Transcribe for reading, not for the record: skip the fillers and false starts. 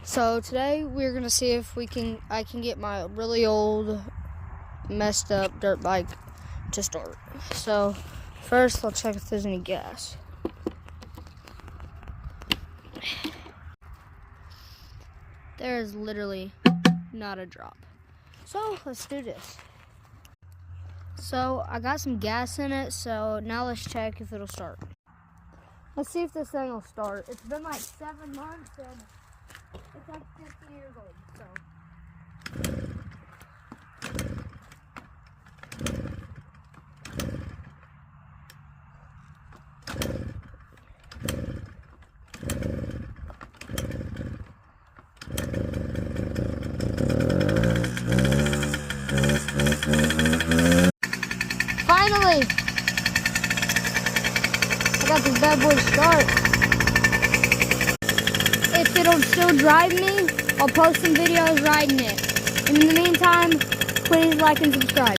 So today we're gonna see if I can get my really old, messed up dirt bike to start. So first, let's check if there's any gas. There is literally not a drop. So let's do this. So I got some gas in it, so now let's check if it'll start. Let's see if this thing will start. It's been like 7 months and it's like 50 years old, so. Finally! I got this bad boy to start. If it'll still drive me, I'll post some videos riding it. And in the meantime, please like and subscribe.